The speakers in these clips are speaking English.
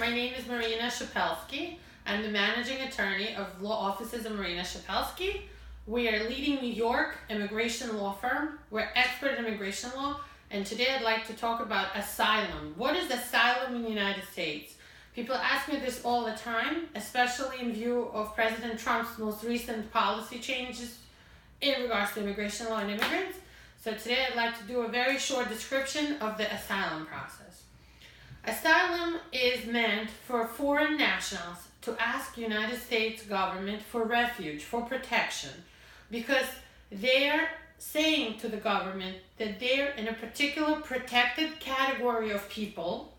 My name is Marina Shepelsky. I'm the managing attorney of law offices of Marina Shepelsky. We are a leading New York immigration law firm. We're expert in immigration law, and today I'd like to talk about asylum. What is asylum in the United States? People ask me this all the time, especially in view of President Trump's most recent policy changes in regards to immigration law and immigrants. So today I'd like to do a very short description of the asylum process. Asylum is meant for foreign nationals to ask the United States government for refuge, for protection, because they're saying to the government that they're in a particular protected category of people,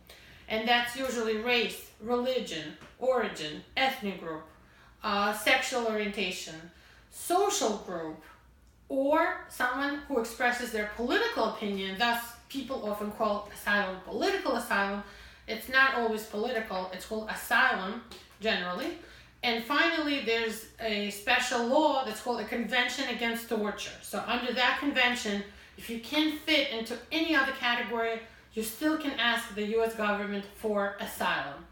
and that's usually race, religion, origin, ethnic group, sexual orientation, social group, or someone who expresses their political opinion. Thus, people often call asylum political asylum. It's not always political, it's called asylum generally. And finally, there's a special law that's called a Convention Against Torture. So under that convention, if you can't fit into any other category, you still can ask the US government for asylum.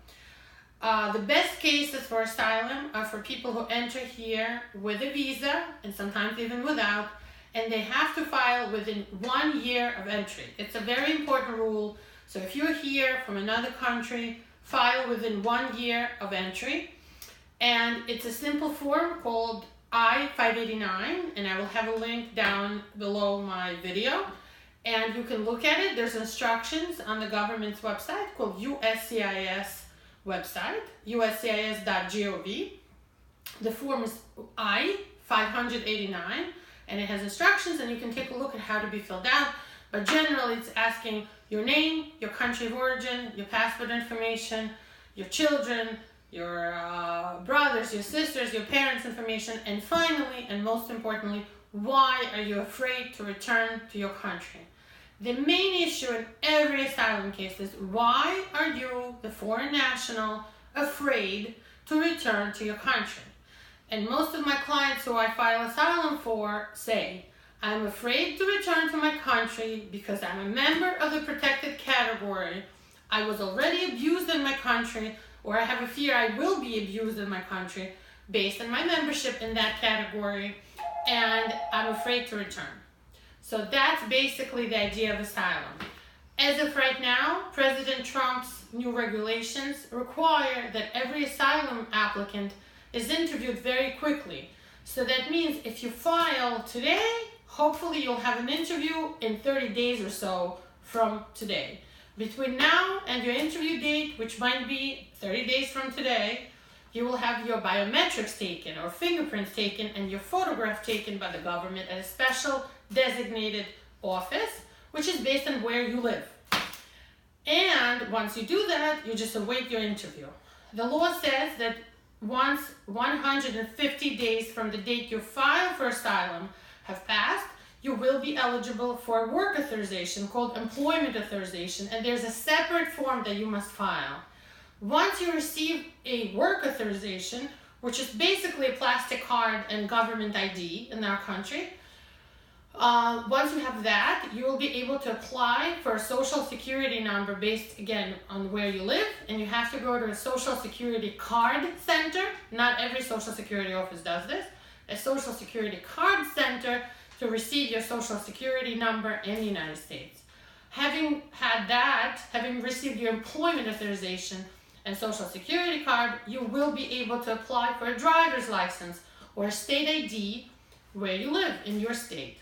The best cases for asylum are for people who enter here with a visa, and sometimes even without, and they have to file within 1 year of entry. It's a very important rule. So if you're here from another country, file within 1 year of entry. And it's a simple form called I-589, and I will have a link down below my video. And you can look at it. There's instructions on the government's website called USCIS website, uscis.gov. The form is I-589, and it has instructions, and you can take a look at how to be filled out. But generally, it's asking your name, your country of origin, your passport information, your children, your brothers, your sisters, your parents' information, and finally, and most importantly, why are you afraid to return to your country? The main issue in every asylum case is, why are you, the foreign national, afraid to return to your country? And most of my clients who I file asylum for say, I'm afraid to return to my country because I'm a member of the protected category. I was already abused in my country, or I have a fear I will be abused in my country based on my membership in that category, and I'm afraid to return. So that's basically the idea of asylum. As of right now, President Trump's new regulations require that every asylum applicant is interviewed very quickly. So that means if you file today, hopefully you'll have an interview in 30 days or so from today. Between now and your interview date, which might be 30 days from today, you will have your biometrics taken or fingerprints taken and your photograph taken by the government at a special designated office, which is based on where you live. And once you do that, you just await your interview. The law says that once 150 days from the date you file for asylum have passed, you will be eligible for a work authorization called employment authorization, and there's a separate form that you must file. Once you receive a work authorization, which is basically a plastic card and government ID in our country, once you have that, you will be able to apply for a social security number based, again, on where you live, and you have to go to a social security card center. Not every social security office does this. A social security card center to receive your social security number in the United States. Having had that, having received your employment authorization and social security card, you will be able to apply for a driver's license or a state ID where you live in your state.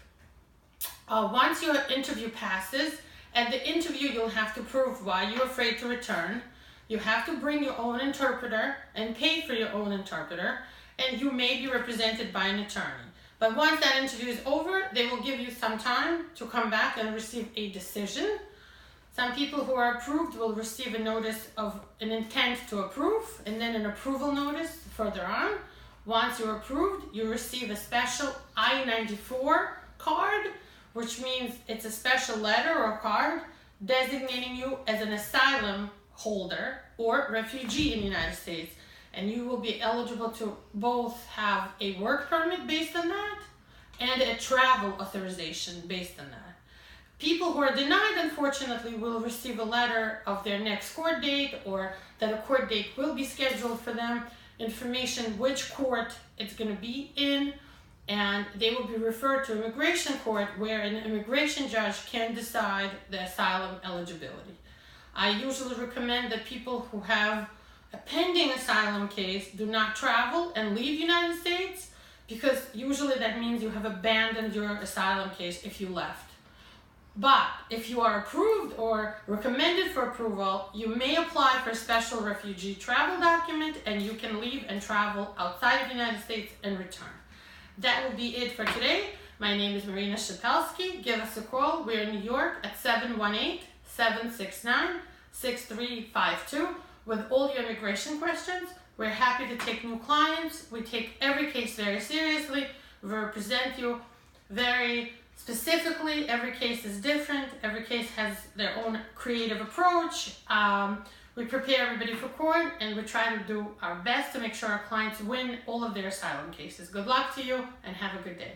Once your interview passes, at the interview you'll have to prove why you're afraid to return. You have to bring your own interpreter and pay for your own interpreter, and you may be represented by an attorney. But once that interview is over, they will give you some time to come back and receive a decision. Some people who are approved will receive a notice of an intent to approve, and then an approval notice further on. Once you're approved, you receive a special I-94 card, which means it's a special letter or card designating you as an asylum holder or refugee in the United States. And you will be eligible to both have a work permit based on that and a travel authorization based on that. People who are denied, unfortunately, will receive a letter of their next court date, or that a court date will be scheduled for them, information which court it's going to be in, and they will be referred to immigration court where an immigration judge can decide the asylum eligibility. I usually recommend that people who have a pending asylum case do not travel and leave the United States, because usually that means you have abandoned your asylum case if you left. But if you are approved or recommended for approval, you may apply for a special refugee travel document, and you can leave and travel outside of the United States and return. That will be it for today. My name is Marina Shepelsky. Give us a call. We're in New York at 718-769-6352 with all your immigration questions. We're happy to take new clients. We take every case very seriously. We represent you very specifically. Every case is different. Every case has their own creative approach. We prepare everybody for court, and we try to do our best to make sure our clients win all of their asylum cases. Good luck to you, and have a good day.